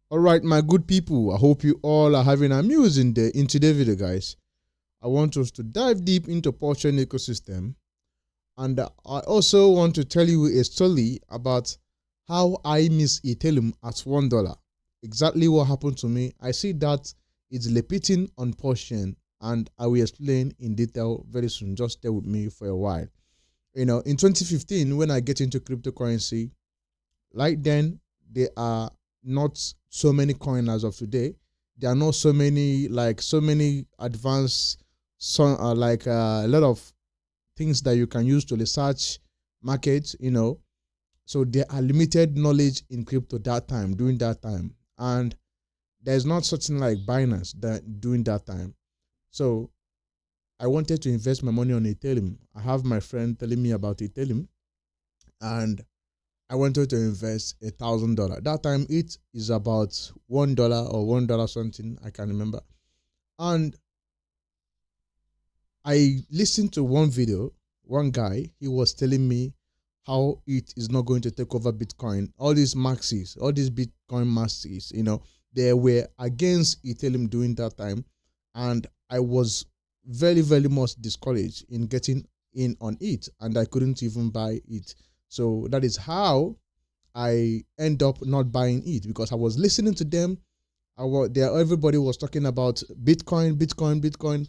All right, my good people, I hope you all are having an amusing day. In today's video, guys, I want us to dive deep into blockchain ecosystem, and I also want to tell you a story about how I miss Ethereum at $1. Exactly what happened to me. I see that it's repeating on blockchain, and I will explain in detail very soon. Just stay with me for a while. In 2015, when I get into cryptocurrency, right then there are not so many coins as of today. There are not so many advanced, a lot of things that you can use to research markets. So there are limited knowledge in crypto that time, during that time, and there's not something like Binance that during that time. So I wanted to invest my money on Ethereum. I have my friend telling me about Ethereum, and I wanted to invest $1,000. That time it is about $1 or $1 something, I can't remember. And I listened to one video, one guy, he was telling me how it is not going to take over Bitcoin. All these maxis, all these Bitcoin maxis, they were against Ethereum during that time. And I was very, very much discouraged in getting in on it, and I couldn't even buy it. So that is how I end up not buying it, because I was listening to them. Everybody was talking about Bitcoin,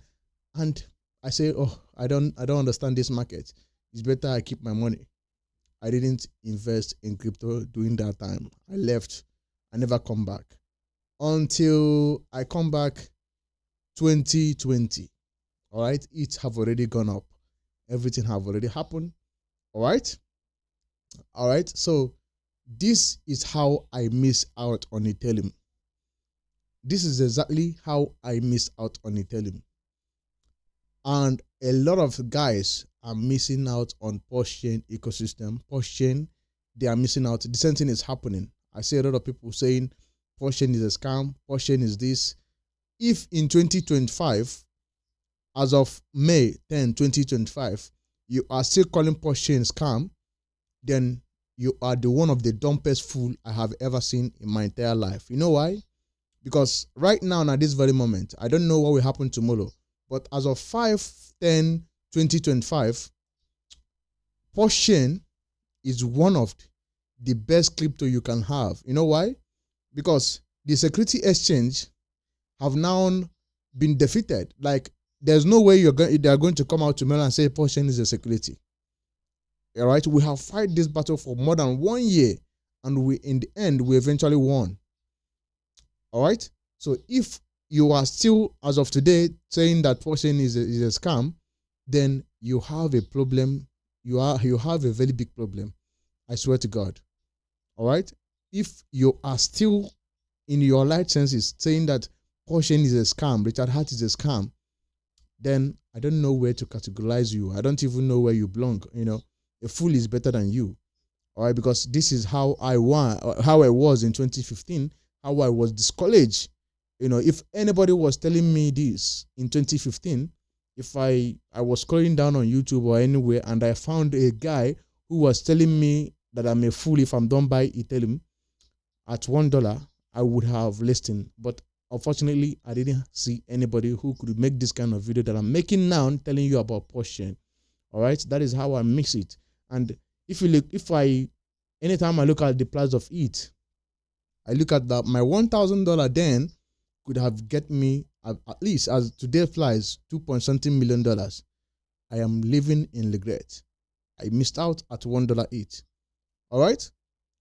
and I say, oh, I don't understand this market. It's better I keep my money. I didn't invest in crypto during that time. I left. I never come back until I come back 2020. All right, it have already gone up. Everything have already happened. All right. So this is how I miss out on Ethereum. This is exactly how I miss out on Ethereum. And a lot of guys are missing out on blockchain ecosystem. Blockchain, they are missing out. The same thing is happening. I see a lot of people saying blockchain is a scam, blockchain is this. If in 2025, as of May 10, 2025, you are still calling blockchain scam, then you are the one of the dumbest fool I have ever seen in my entire life. You know why? Because right now, at this very moment, I don't know what will happen tomorrow, but as of 5/10/2025, blockchain is one of the best crypto you can have. You know why? Because the security exchange have now been defeated. Like, there's no way they are going to come out tomorrow and say blockchain is a security. All right, we have fight this battle for more than 1 year, and in the end we eventually won. All right, so if you are still, as of today, saying that blockchain is a scam, then you have a problem. You have a very big problem. I swear to God. All right, if you are still in your light senses saying that blockchain is a scam, Richard Hart is a scam, then I don't know where to categorize you. I don't even know where you belong. A fool is better than you. All right, because this is how I was in 2015, how I was discouraged. If anybody was telling me this in 2015, if I was scrolling down on YouTube or anywhere and I found a guy who was telling me that I'm a fool if I'm don't buy Ethereum at $1, I would have listened. But unfortunately, I didn't see anybody who could make this kind of video that I'm making now, telling you about blockchain. All right, that is how I mix it. And anytime I look at the price of ETH, I look at that my $1,000 then could have get me at least, as today flies, $2.something million. I am living in regret. I missed out at $1 ETH. All right,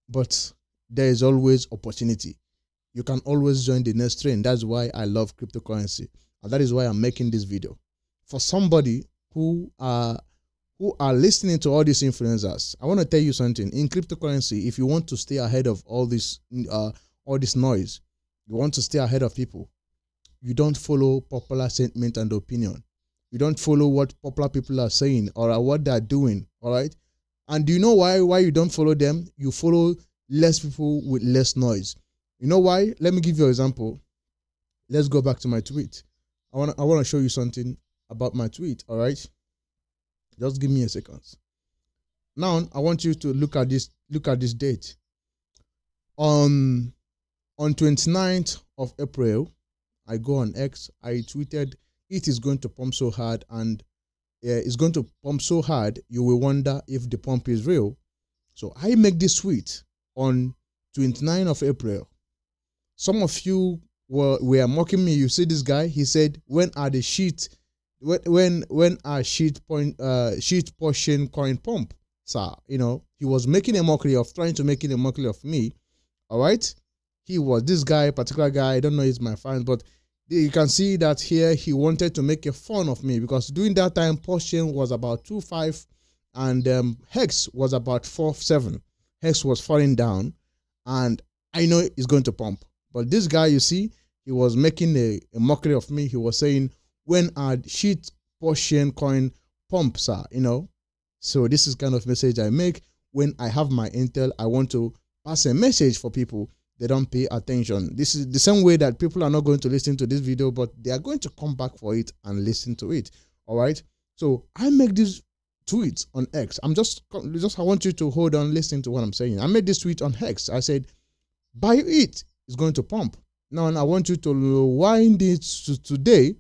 but there is always opportunity. You can always join the next trend. That's why I love cryptocurrency, and that is why I'm making this video. For somebody who are listening to all these influencers, I want to tell you something. In cryptocurrency, if you want to stay ahead of all this noise, you want to stay ahead of people, you don't follow popular sentiment and opinion. You don't follow what popular people are saying or what they're doing. All right. And do you know why you don't follow them? You follow less people with less noise. You know why? Let me give you an example. Let's go back to my tweet. I want to show you something about my tweet. All right. Just give me a second. Now I want you to look at this date. On On 29th of April, I go on X, I tweeted, it is going to pump so hard, and it's going to pump so hard, you will wonder if the pump is real. So I make this tweet on 29th of April. Some of you were mocking me. You see this guy, he said, when are the sheet, when are sheet portion coin pump, sir? You know, he was making a mockery of, trying to make a mockery of me. All right. He was this guy, particular guy. I don't know, he's my friend, but you can see that here he wanted to make a fun of me, because during that time, portion was about 2.5 and Hex was about 4.7. Hex was falling down, and I know it's going to pump. But this guy, you see, he was making a mockery of me. He was saying, when are sheet portion coin pump, sir? You know, so this is kind of message I make when I have my intel. I want to pass a message for people. They don't pay attention. This is the same way that people are not going to listen to this video, but they are going to come back for it and listen to it. All right. So I make these tweets on X. I want you to hold on, listen to what I'm saying. I made this tweet on X. I said, buy it. It's going to pump. Now, and I want you to wind it to today.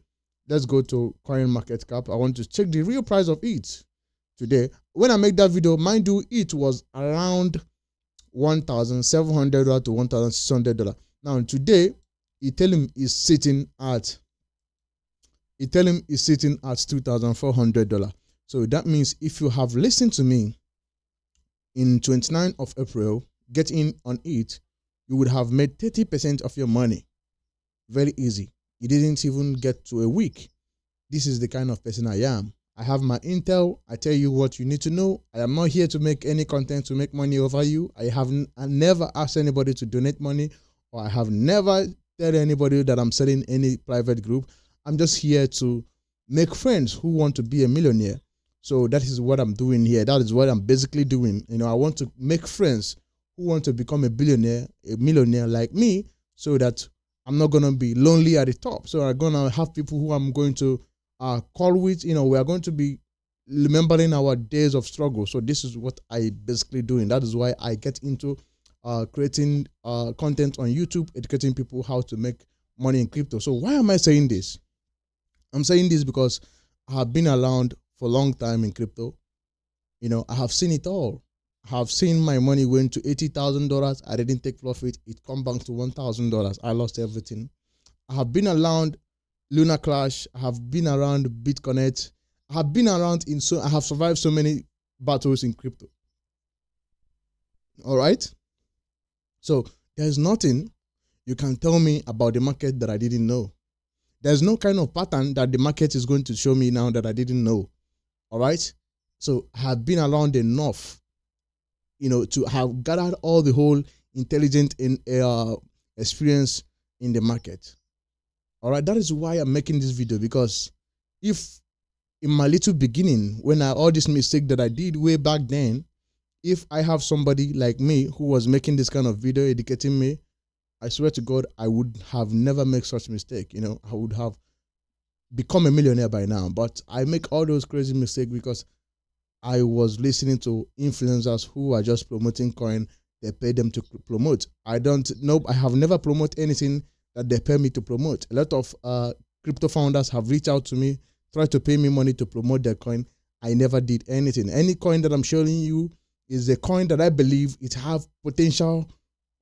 Let's go to CoinMarketCap. I want to check the real price of ETH today. When I make that video, mind you, it was around $1,700 to $1,600. Now today, Ethereum is sitting at $2,400. So that means if you have listened to me in 29th of April, get in on it, you would have made 30% of your money. Very easy. You didn't even get to a week. This is the kind of person I am. I have my intel. I tell you what you need to know. I am not here to make any content to make money over you. I never asked anybody to donate money, or I have never told anybody that I'm selling any private group. I'm just here to make friends who want to be a millionaire. So that is what I'm doing here. That is what I'm basically doing. You know, I want to make friends who want to become a billionaire, a millionaire like me, so that I'm not going to be lonely at the top. So I'm going to have people who I'm going to call with. You know, we are going to be remembering our days of struggle. So this is what I basically doing. That is why I get into creating content on YouTube, educating people how to make money in crypto. So why am I saying this? I'm saying this because I have been around for a long time in crypto. You know, I have seen it all. I have seen my money went to $80,000. I didn't take profit. It come back to $1,000. I lost everything. I have been around Lunar Clash. I have been around BitConnect. I have been around I have survived so many battles in crypto. All right. So there's nothing you can tell me about the market that I didn't know. There's no kind of pattern that the market is going to show me now that I didn't know. All right. So I have been around enough, you know, to have gathered all the whole intelligent experience in the market. All right. That is why I'm making this video, because if in my little beginning, when all this mistake that I did way back then, if I have somebody like me who was making this kind of video educating me, I swear to God, I would have never made such mistake. You know, I would have become a millionaire by now. But I make all those crazy mistakes because I was listening to influencers who are just promoting coin. They pay them to promote. I have never promoted anything that they pay me to promote. A lot of crypto founders have reached out to me, tried to pay me money to promote their coin. I never did anything. Any coin that I'm showing you is a coin that I believe it have potential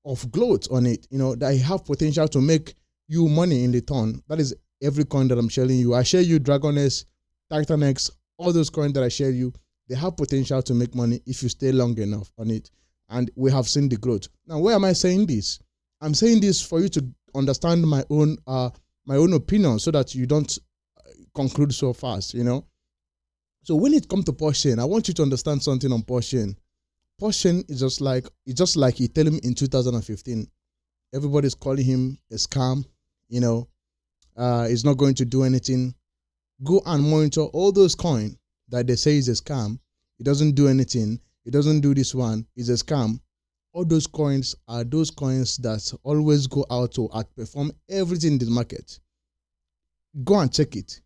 of growth on it. You know, that I have potential to make you money in return. That is every coin that I'm sharing you. I share you Dragon S, Titan X, all those coins that I share you, they have potential to make money if you stay long enough on it. And we have seen the growth. Now, why am I saying this? I'm saying this for you to understand my own opinion, so that you don't conclude so fast, you know. So when it comes to portion, I want you to understand something on portion. Portion is just like Ethereum in 2015. Everybody's calling him a scam. You know, he's not going to do anything. Go and monitor all those coins that they say is a scam. It doesn't do anything. It doesn't do this one. It's a scam. All those coins are those coins that always go out to outperform everything in the market. Go and check it.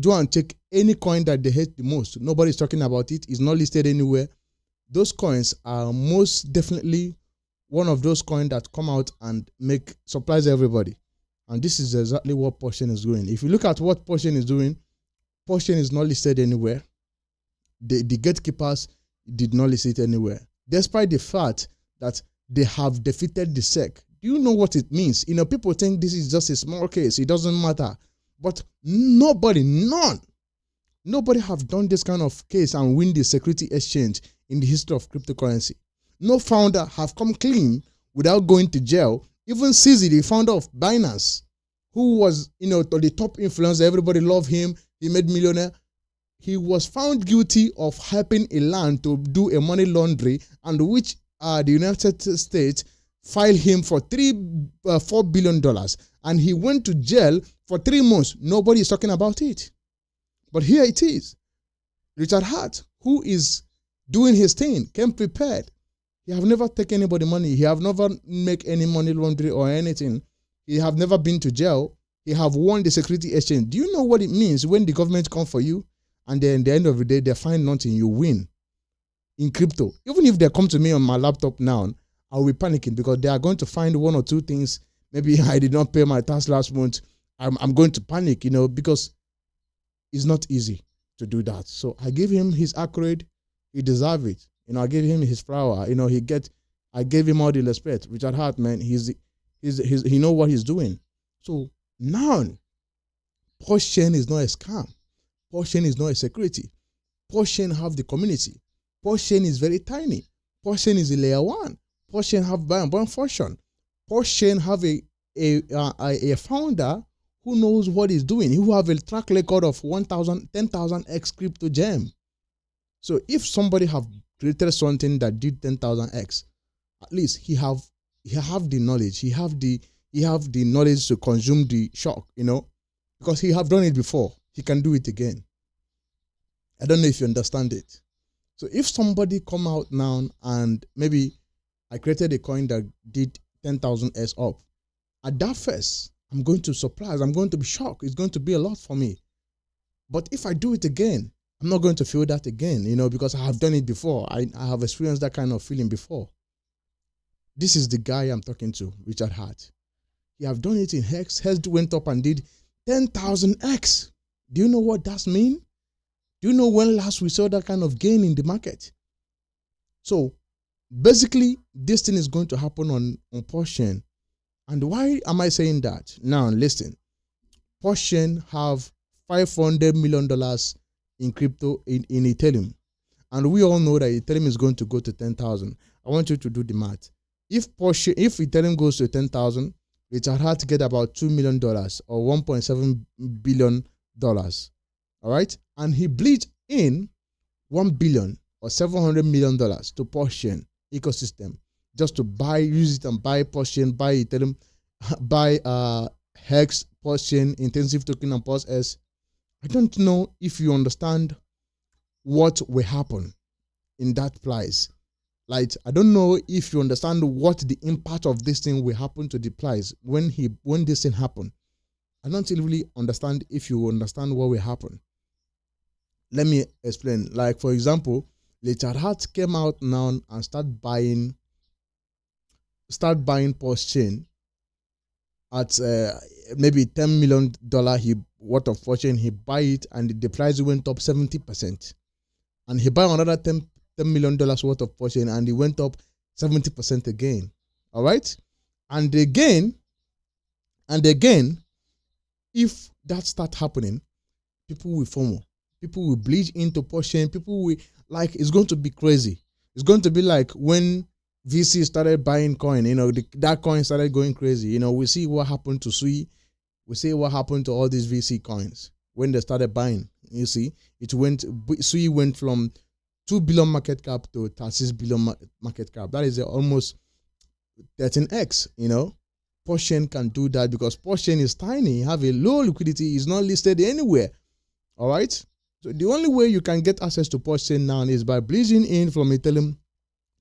Go and check any coin that they hate the most. Nobody's talking about it. It's not listed anywhere. Those coins are most definitely one of those coins that come out and surprise everybody. And this is exactly what Portion is doing. If you look at what Portion is doing, Portion is not listed anywhere. The gatekeepers did not list it anywhere, despite the fact that they have defeated the SEC. Do you know what it means? People think this is just a small case. It doesn't matter. But nobody have done this kind of case and win the security exchange in the history of cryptocurrency. No founder have come clean without going to jail. Even CZ, the founder of Binance, who was, the top influencer, everybody loved him. He made millionaire. He was found guilty of helping a land to do a money laundry, and which the United States filed him for $4 billion. And he went to jail for 3 months. Nobody is talking about it. But here it is. Richard Hart, who is doing his thing, came prepared. He have never taken anybody money. He have never make any money laundry or anything. He have never been to jail. He have won the security exchange. Do you know what it means when the government come for you and then at the end of the day they find nothing, you win in crypto? Even if they come to me on my laptop now, I will be panicking because they are going to find 1 or 2 things. Maybe I did not pay my tax last month. I'm going to panic, because it's not easy to do that. So I give him his accolade. He deserves it. I gave him his flower. I gave him all the respect. Richard Hart, man, he know what he's doing. So now, Portion is not a scam. Portion is not a security. Portion have the community. Portion is very tiny. Portion is a layer 1. Portion have buy function. Portion have a founder who knows what he's doing, who have a track record of 10,000x crypto gem. So if somebody have created something that did 10,000x, at least he have the knowledge. He have the knowledge to consume the shock, because he have done it before. He can do it again. I don't know if you understand it. So if somebody come out now and maybe I created a coin that did 10,000s up, at that first, I'm going to surprise. I'm going to be shocked. It's going to be a lot for me. But if I do it again, I'm not going to feel that again, because I have done it before. I have experienced that kind of feeling before. This is the guy I'm talking to, Richard Hart. He have done it in Hex. Hex went up and did 10,000x. Do you know what that means? Do you know when last we saw that kind of gain in the market? So basically, this thing is going to happen on Portion. And why am I saying that? Now listen, Portion have $500 million in crypto in Ethereum. And we all know that Ethereum is going to go to 10,000. I want you to do the math. If Ethereum goes to 10,000, Richard Hart get about $2 million or $1.7 billion. All right. And he bleeds in $1 billion or $700 million to Portion ecosystem just to use it and buy Portion, buy Ethereum, buy Hex, Portion, intensive token, and POS. I don't know if you understand what will happen in that price. Like, I don't know if you understand what the impact of this thing will happen to the price when this thing happen. I don't really understand if you understand what will happen. Let me explain. Like, for example, Richard Hart came out now and start buying Portion at maybe $10 million worth of Portion. He buy it and the price went up 70%. And he buy another $10 million worth of Portion and it went up 70% again. All right. And again, if that start happening, people will FOMO. People will bleed into Portion. People will, like, it's going to be crazy. It's going to be like when VC started buying coin, that coin started going crazy. We see what happened to Sui. We see what happened to all these VC coins when they started buying. You see, Sui went from 2 billion market cap to 36 billion market cap. That is almost 13x, Portion can do that because Portion is tiny, have a low liquidity, is not listed anywhere. All right. So the only way you can get access to Portion now is by bleeding in from Ethereum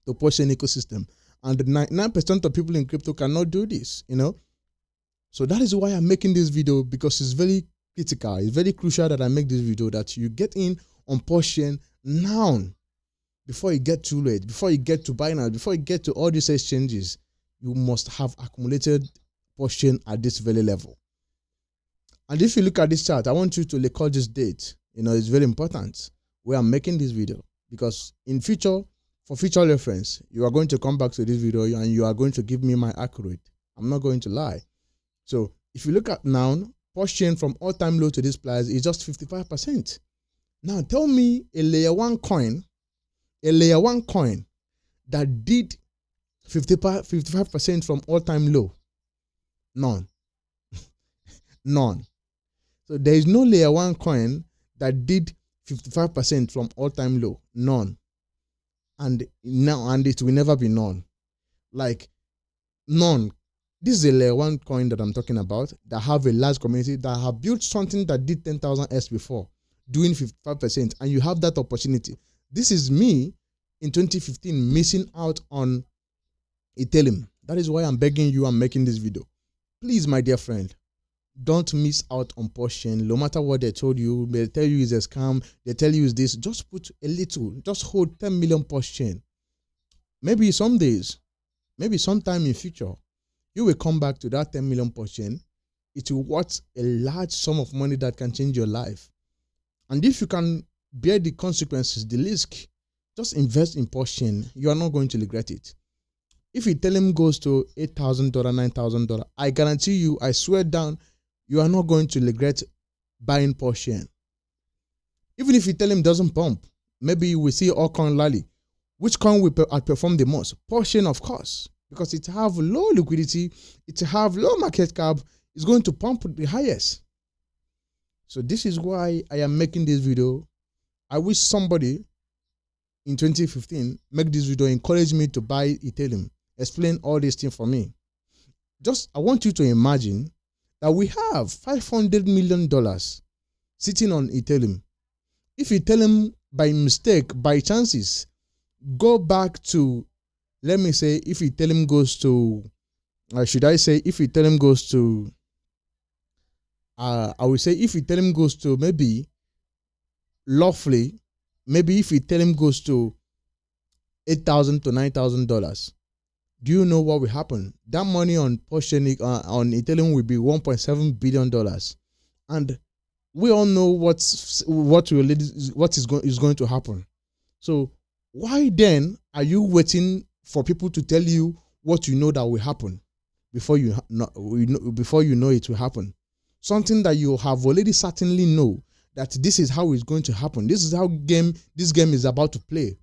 to Portion ecosystem. And 99% of people in crypto cannot do this, So that is why I'm making this video, because it's very critical. It's very crucial that I make this video, that you get in on Portion now. before you get too late, before you get to Binance, before you get to all these exchanges, you must have accumulated portion at this very level. And if you look at this chart, I want you to record this date. It's very important where I'm making this video, because in future, for future reference, you are going to come back to this video and you are going to give me my accurate. I'm not going to lie. So if you look at now, portion from all-time low to this price is just 55%. Now tell me a layer one coin that did 55% from all-time low. None. None. So there is no layer one coin that did 55% from all-time low. None. And it will never be none. Like, none. This is a layer one coin that I'm talking about, that have a large community, that have built something that did 10,000x before, doing 55%, and you have that opportunity. This is me in 2015 missing out on Ethereum. That is why I'm begging you, I'm making this video. Please, my dear friend, don't miss out on portion. No matter what they told you, they tell you it's a scam, they tell you it's this, just put a little, just hold 10 million portion. Maybe some days, maybe sometime in future, you will come back to that 10 million portion. It will worth a large sum of money that can change your life. And if you can bear the consequences, the risk, just invest in portion. You are not going to regret it. If Ethereum goes to $8,000, $9,000, I guarantee you, I swear down, you are not going to regret buying portion. Even if Ethereum doesn't pump, maybe we see all coin rally. Which coin will outperform the most? Portion, of course, because it have low liquidity, it have low market cap, it's going to pump the highest. So this is why I am making this video. I wish somebody in 2015 make this video, encourage me to buy Ethereum, explain all these things for me. Just, I want you to imagine that we have $500 million sitting on Ethereum. If Ethereum by mistake, by chances, go back to, let me say, if Ethereum goes to, should I say, if Ethereum goes to, I would say if Ethereum goes to maybe, roughly, maybe if Ethereum goes to $8,000 to $9,000, do you know what will happen? That money on portion on Ethereum will be $1.7 billion, and we all know what is going to happen. So why then are you waiting for people to tell you what you know that will happen before you know it will happen? Something that you have already certainly know that this is how it's going to happen. This is how this game is about to play.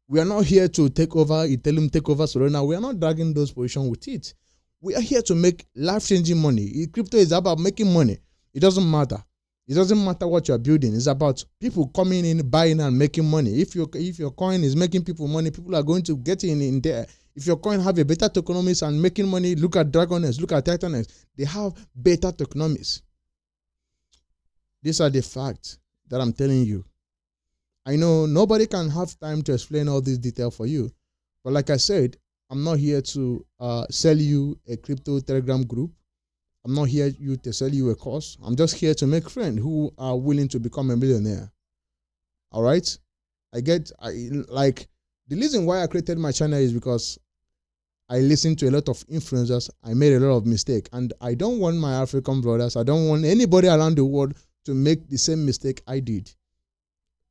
We are not here to take over Ethereum, take over Solana. We are not dragging those positions with it. We are here to make life-changing money. Crypto is about making money. It doesn't matter. It doesn't matter what you are building. It's about people coming in, buying and making money. If your coin is making people money, people are going to get in there. If your coin have a better tokenomics and making money, look at Dragoness, look at Titaness. They have better tokenomics. These are the facts that I'm telling you. I know nobody can have time to explain all this detail for you. But like I said, I'm not here to sell you a crypto Telegram group. I'm not here to sell you a course. I'm just here to make friends who are willing to become a millionaire. All right? The reason why I created my channel is because I listened to a lot of influencers. I made a lot of mistakes. And I don't want my African brothers, I don't want anybody around the world to make the same mistake I did.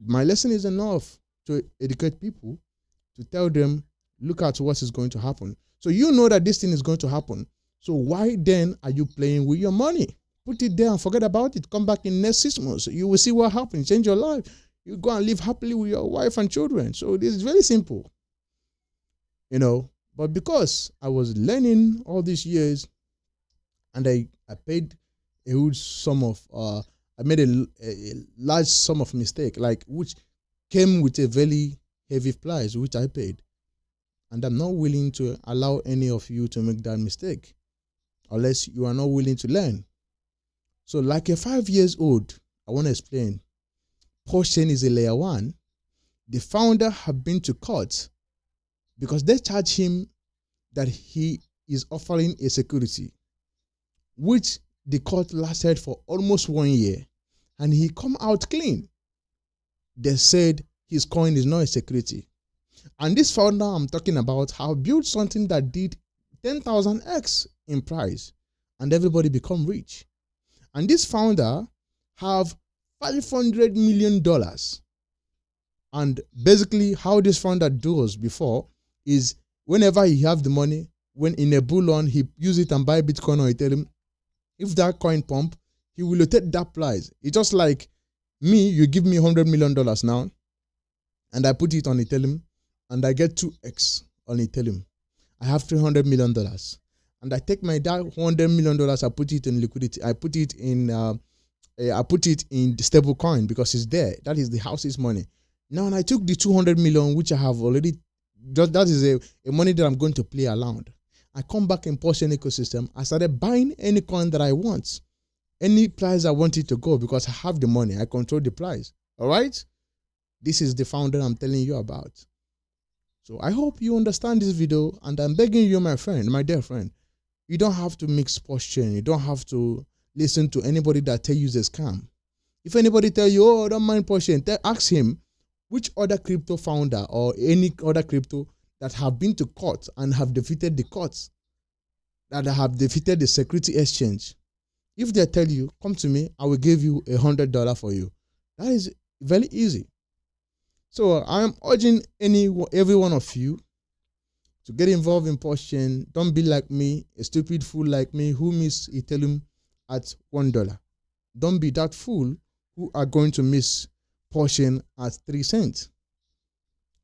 My lesson is enough to educate people, to tell them, look at what is going to happen. So you know that this thing is going to happen. So why then are you playing with your money? Put it there and forget about it. Come back in next 6 months. You will see what happens. Change your life. You go and live happily with your wife and children. So this is very simple. But because I was learning all these years, and I paid a huge sum of I made a large sum of mistake, which came with a very heavy price, which I paid. And I'm not willing to allow any of you to make that mistake unless you are not willing to learn. So like a 5 years old, I want to explain. Portion is a layer one. The founder have been to court because they charge him that he is offering a security, which the court lasted for almost 1 year, and he come out clean. They said his coin is not a security. And this founder I'm talking about have built something that did 10,000x in price, and everybody become rich. And this founder have $500 million. And basically how this founder does before is whenever he have the money, when in a bull run, he use it and buy Bitcoin or Ethereum. If that coin pump, he will rotate that price. It's just like me, you give me $100 million now, and I put it on Ethereum, and I get 2x on Ethereum. I have $300 million. And I take my that $100 million, I put it in liquidity. I put it in the stable coin because it's there. That is the house's money. Now, and I took the 200 million, which I have already, that is a money that I'm going to play around. I come back in portion ecosystem. I started buying any coin that I want, any price I want it to go, because I have the money. I control the price. All right. This is the founder I'm telling you about. So I hope you understand this video, and I'm begging you, my friend, my dear friend, you don't have to mix portion. You don't have to listen to anybody that tell you it's a scam. If anybody tell you, oh, don't mind portion, ask him which other crypto founder or any other crypto that have been to court and have defeated the courts, that have defeated the security exchange. If they tell you, come to me, I will give you $100 for you. That is very easy. So I am urging every one of you to get involved in portion. Don't be like me, a stupid fool like me who miss Ethereum at $1. Don't be that fool who are going to miss portion at 3 cents.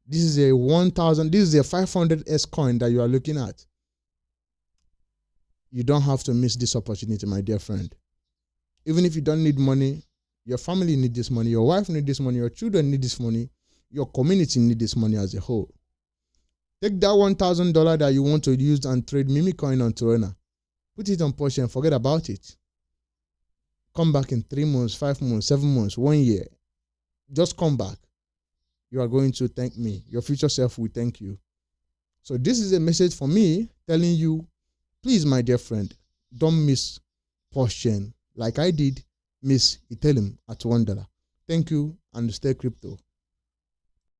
This is a 1,000, this is a 500S coin that you are looking at. You don't have to miss this opportunity, my dear friend. Even if you don't need money, your family need this money, your wife need this money, your children need this money, your community need this money as a whole. Take that $1,000 that you want to use and trade Mimicoin on Torrena. Put it on portion, forget about it. Come back in 3 months, 5 months, 7 months, 1 year. Just come back. You are going to thank me. Your future self will thank you. So this is a message for me telling you, please, my dear friend, don't miss portion like I did miss Ethereum at $1. Thank you, and stay crypto.